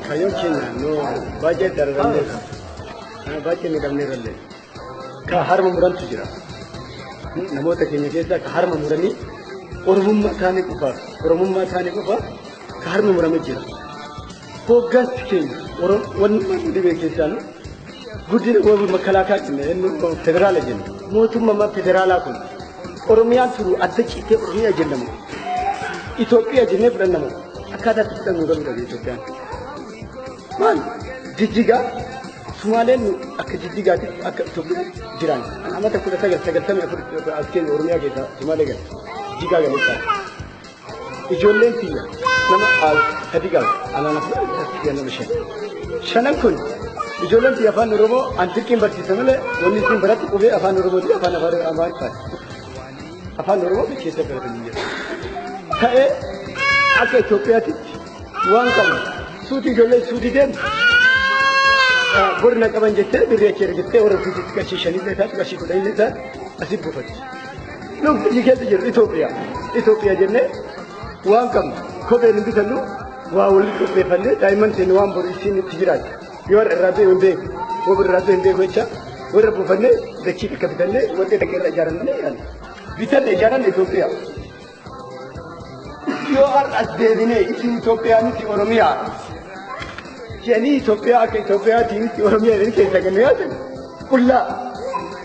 kayon keenya no baay'ee dararalleessa. Baay'ee miidhamneerallee. Ka harma murantu jira. Namoota keenya keessaa ka harma muranii oromummaa isaanii qofaaf ka harma muramee jira. Hoggansi keenya wanni dhibee keessaan guddina wabii makalaakaa jenna federaala jenna. Mootummaa federaalaa kun Oromiyaan turu adda ciitee Oromiyaa jennamu. Itoophiyaa jennee fudhannamu. Akkaataa itti fudhannu qabudha Itoophiyaan. Maal jijjigaa Sumaaleen akka jijjigaatti akka Itoophiyaa jiran. Amata 1994 as keenya Oromiyaa keessaa Sumaalee gala. Jijjigaa galeessaa. Ijoolleen tiyya nama sadi qaba. Alaana fudhatu nama shan. Shanan kun ijoolleen tiyya afaan Oromoo antiqiin barsiisa malee wanni isin baratti qubee afaan Oromooti afaan Amaariffaa. Afaan Oromoo keessa baratanii jiru. Ta'ee akka Itoophiyaatti waan qabu suutii ijoollee suutii deemu borna qaban jettee birree kee ergittee warra suutiitti qarshii shanii isaatti qarshii kudhanii isaatti asii buufatti. Nuuf biyyi keessa jiru Itoophiyaa jennee waan qabnu kopheen hin bitannu waa walitti qopheeffannee daa'imman keenya waan boru isiin itti jiraatu. Yoo irraa ta'e hin beeku, yoo irraa ta'e hin beeku jecha warra buufannee dachii akka bitannee wanti dhaqee irra ijaarannee yaala. Bitanne ijaaranne Itoophiyaa. Yoo har'as deebinee isin Itoophiyaa miti Oromiyaa. Jedhanii Itoophiyaa akka Itoophiyaatii miti Oromiyaa jedhanii keessa galanii yaatan qullaa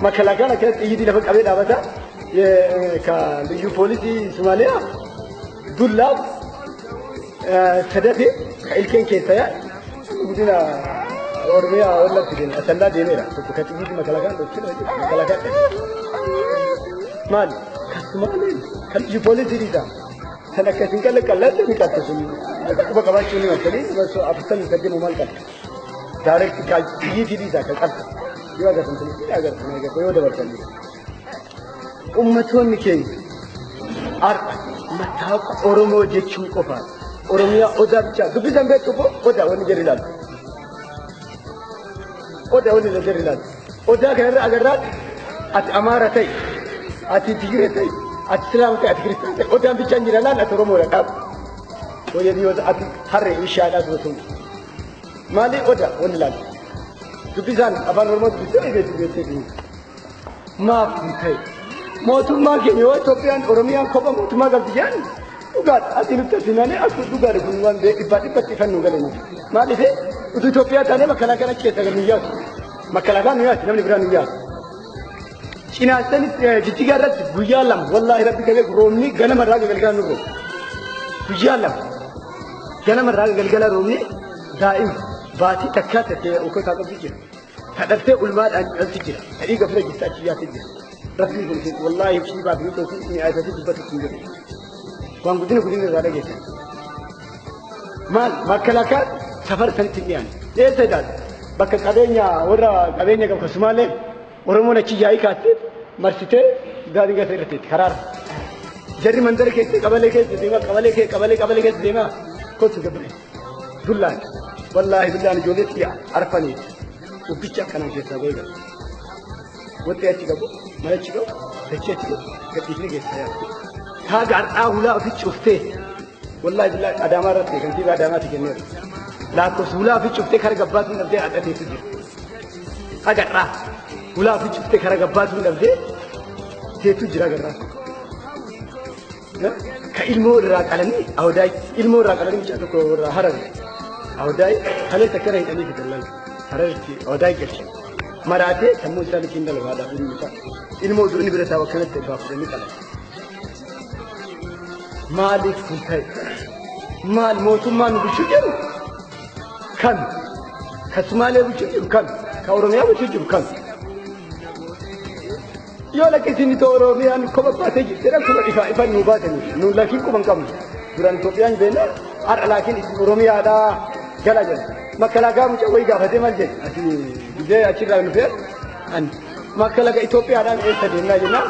makalaakaan akka xiyyiitii lafa qabee dhaabata ka liyyu poolisii Somaaliyaa dullaaf sadate ka ilkeen keessa yaa guddina Oromiyaa wallatti deeme asallaa deemeera tokko ka xiyyiitii makalaakaan dhoksuudha makalaakaan maal kasumaaleen kan liyyu poolisii dhiisaa. Sana kasi kalau kalah tu kita tu sini. Aku bakal baca ni macam ni. Masuk apa sahaja kerja mumal kan. Direct kaji diri dah kan. Dia agak sentuh ni, agak sentuh ni. Kau ada macam ni. Umatun ni kini. Mata Oromo jechum kopa. Oromia oda bicara. Tu bisa ambil tu oda orang jadi lalu. Oda orang jadi lalu. Oda kerana agar at amaratai, ati tigretai. Aslam ke Kristus. Orang bicara jiran atau Romo lekap. Oh jadi orang hari isyarat itu. Mali orang orang. Kebiasaan apa Romo itu betul. Maaf ni. Mautumah kini orang Ethiopian Oromia kau pun mautumah kerjaan. Ugat hati lu tersinane aku juga rekungan dek ibadat ifan nugal ini. Mali deh. Itu Ethiopia tadi makanan kita kerja. Makanan ni ada nama berani ya. Cina seni jijjiga irratti guyyaa lama wallahi rabbi kabee roobni ganama irraa galgala nu roobu. Guyyaa lama ganama irraa galgala roobni daa'ima baatii takkaa ta'ee okkotaa qabdi jira. Kadhattee ulmaadhaan dhalti jira. Dhadhii gafira jirta achi yaate jira. Rabbi kun wallahi ishii baafii nu toosu ni ayatatti dubbatu hin jiru. Waan guddina irraa dhageessa. Maal makalaakaa safara sanitti dhiyaan. Eessa jedhaan bakka qabeenya qabu Sumaaleen Oromoon achi yaa'ii kaatee marsitee daadhii gasa irratti karaara. Jarri mandara keessa qabalee keessa deemaa kootu gabbale. Dullaan wallaahi billaan ijoolleetti arfanii ubbicha akkanaan keessaa beekan. Wanti achi qabu mala achi qabu dachee achi qabu gadhiisni keessaa yaa'u. Taaga har'aa hulaa ofitti cuftee wallaahi billaan adaamaa irratti kantiibaa adaamaatti kenneera. Lakkoofsa hulaa ofitti cuftee kara gabbaatuun dhabdee adhateetu jira. Taaga har'aa. Ulaa fi cuftee kara gabbaatu dhabdee teetu jira garraa. Ka ilmoo irraa qalanii awdaay ilmoo irraa qalanii mucaa tokko irraa harare. Awdaay halee takkana hidhanii fidan hararitti awdaay galche. Maraatee sammuu isaa liqiin dalabaadhaaf ilmi isaa. Ilmoo durni bira taa'u akkanatti abbaa fudhanii qalan. Maaliif kun ta'e? Maal mootummaan bulchuu jiru? Kan? Ka Sumaalee bulchuu jiru kan? Ka Oromiyaa bulchuu jiru kan? Yoo lakkisiin itoo Oromiyaan kopha baatee jirtedha kuma ifaan nu baatanii nuun laakiin quban qabnu duraan Itoophiyaan beena har'a laakiin Oromiyaadhaa gala jala makalaakaa mucaa wayii gaafatee maal jedhe asii biyya achirraa nu fe'e ani makalaakaa Itoophiyaadhaan eessa deemnaa jennaan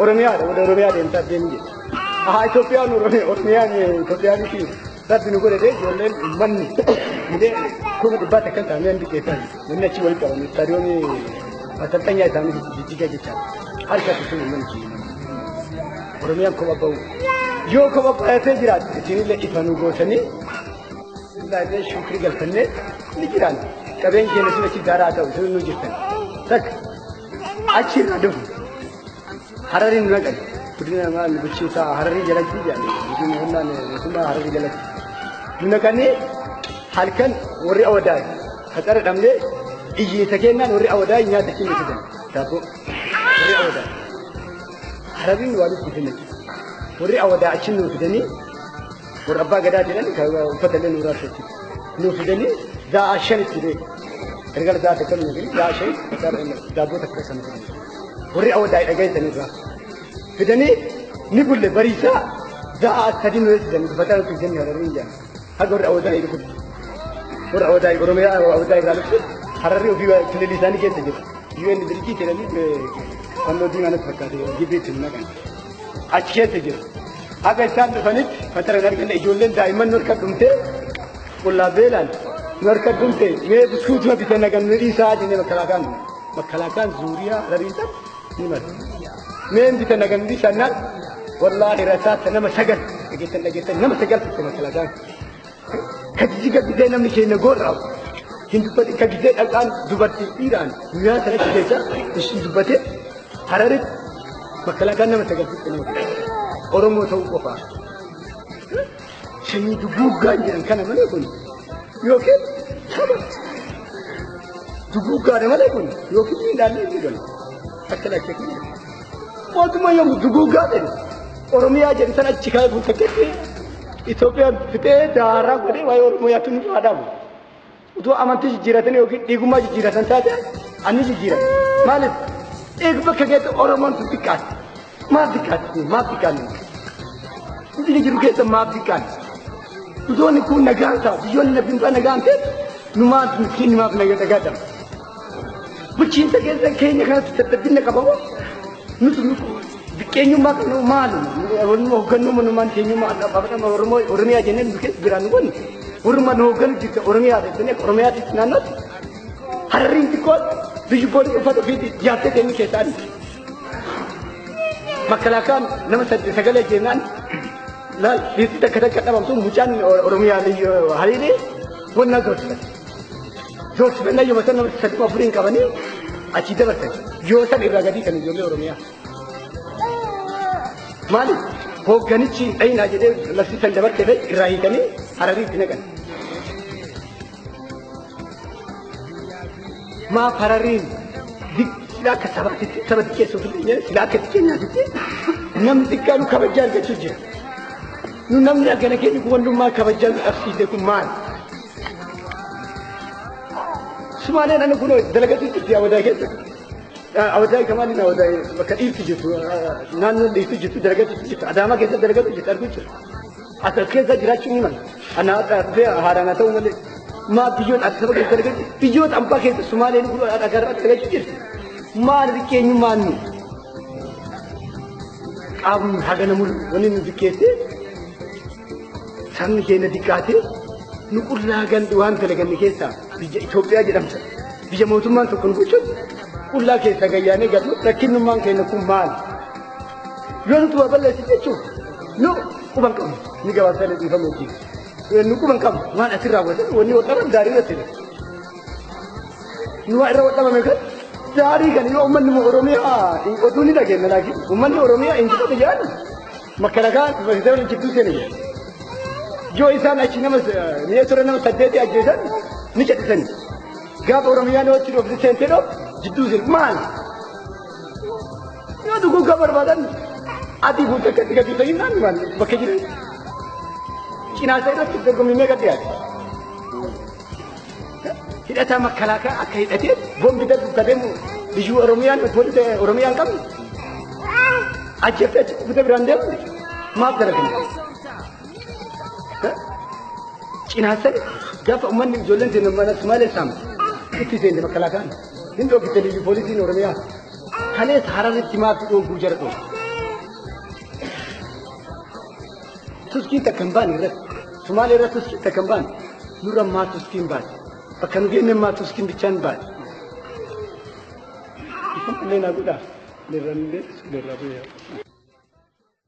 Oromiyaadha wada Oromiyaa deemtaa deemu jedhe haa Itoophiyaan fi rabbi nu godhe ijoolleen uummanni kuma dhibbaatti akkan taa'anii handi keessan namni achi walitti qaban istaadiyoomii asalxanya isaanii jijjiga jecha harka sun uummanni Oromiyaan kopha bahu yoo kopha baatee jiraate isinillee ifa nu gootanii laatee shukrii galfannee ni jiran qabeen keenya sirriitti daaraa ta'u sirrii nu jirtan takka achirra dhufu hararin naqan kudina maal bulchiinsa hararii jalatti jedhani kudina humnaan mootummaa hararii jalatti naqanii halkan warri awwadaa haxara dhamnee iyyita kennaan warri awwadaa nyaata keenya fidan taako warri awwadaa hararin waan fidan warri awwadaa achin nu fidanii warra abbaa gadaa jedhan uffata illee nuuraa sochi nu fidanii daa shan itti dee erga daa takka nu fidanii daa shan daabboo takka kan fidanii warri awwadaa dhagaysanii irraa fidanii ni bulle bariisaa daa sadii nu fidanii uffata nu fidanii hararin jedhan haga warri awwadaa dhufu warri awwadaa oromiyaa awwadaa irraa dhufu hararri ofii kililii isaanii keessa jiru UN dirjii jedhanii fannoo diimaanatti fakkaate gibbiitti hin naqan achi keessa jiru haga isaan dhufanitti fatara argina ijoolleen daa'imman norka dhumte qullaa beelaan norka dhumte mee buskuutuma bitee nagan dhiisaa jennee makalaakaan zuuriyaa rariisan ni mara mee bitee nagan dhiisannaan wallaahi rasaasa nama sagal dhageessan nama sagal fitte makalaakaan kajijiga bitee namni keenya goorraa hin dubbate ka gidee dhaqaan dubartii dhiiraan guyyaa sanatti keessa isin dubbate hararitti makalaakaan nama sagal fitte nama Oromoo ta'uu qofaa sanyii duguuggaan jedhan kana malee kun yookiin saba duguuggaadha malee kun yookiin miidhaallee jedhan akka lakkee kun mootummaa yommuu duguuggaa jedhe Oromiyaa jedhe sana achi kaa'ee kun takkeetti Itoophiyaan fixee daaraa godhee waa'ee Oromiyaatti nu faadhaamu utuu amantii jijjiiratan yookiin dhiigummaa jijjiiratan taate anni jijjiiratan maaliif eeg bakka geette Oromoon sun xiqqaate maaf xiqqaate Biyya jiru keessa maaf xiqqaan. Biyyoonni kun nagaan ta'a. Biyyoonni nabbiin nagaan ta'e numaan miskiin maaf nagaadha. Bulchiinsa keessa keenya kanatti tattabbinna qabamu nuti xiqqeenyummaa kan maalu hoggannuma numaan keenyummaa qabatamu Oromiyaa jennee nu keessa biraan kun Oromoo nu hogganu jirta Oromiyaa jettee Oromiyaatti naannootti harriin xiqqoo biyyi boodii uffata ofiitti jaattee keenya keessaa makalaakaan nama sagalee jennaan laal biitti takka takka dhabamtu mucaan Oromiyaa haliilee wanna zoorsisan yoo matan nama sadii afuriin qabanii achi dabarsan yoo san irraa gadii kan ijoollee Oromiyaa maali hoogganichi dhayinaa jedhee lafti san dabartee irraa hiikanii harariitti naqan maaf harariin sila akka sabatti keessa ofii sila akka keenyaatti namni xiqqaanu kabajaa argachuu jira. Nu namni akkana keenya kun wandummaa kabajaa qabsiisee kun maal? Sumaaleen ani kun dalagatti itti awwadaa keessa. Awwadaa kamaani na awwadaa bakka dhiirti jirtu naannoo dhiirti jirtu dalagatti jirtu adaamaa keessa dalagatti jirtu arguu jira. As keessa jiraachuu ni mala. Ana dhufee haadhaan ta'uu malee maa biyyoota as saba keessa dalagatti biyyoota abbaa keessa Sumaaleen kun agarraa dalagatti jirti. Maal xiqqeenyummaan nu qaamni hagana mulu wanni nu xiqqeesse sabni keenya xiqqaate nu qullaa gandi waan dalaganne keessaa biyya Itoophiyaa jedhamsa biyya mootummaan tokko nu gochuun qullaa keessa gayyaanee gallu rakkinnummaan keenya kun maal yoo nuti waa balleessi jechuun nu quban qabnu ni gabaabsanii dhiifamu wajjin nu quban qabnu waan asirraa raawwatan wanni wadhaban daarii irratti nu waa irra wadhabame kan Dari kan yo umman Oromia oduu ni dhageenya laakiin ummanni Oromiyaa injifate jedhan makalaakaan fayyadamuun jidduu seenee yoo isaan achi nama mi'eessora nama saddeeti ajjeesan ni cadhisani gaafa Oromiyaan yoo achi dhufti seentee dhoof jidduu seenee maal yoo duguuggaa barbaadan adii guutuu akkatti gaggeessanii naan maal bakka jiran cinaasaa irratti dorgommii meeqa dhiyaate. Hidhataa makalaakaa akka hidhatee boombi dadhabee biyyuu Oromiyaan qabnu ajjeeftee achi kufutee biraan deemu maaf dalagan. Cinaasaa gaafa uummanni ijoolleen seenuu mana Sumaalee saamu itti seente makalaakaan hin dhoofite biyyuu poolisiin Oromiyaa kalees Hararitti maaf dhoofuu jara dhoofu. Tuskiin takka hin baane irratti Sumaalee irratti tuskiin takka hin baane nurra maa tuskiin baate. Akan gini matus kin bican bat. Itu lena guda, lera ni lera ya.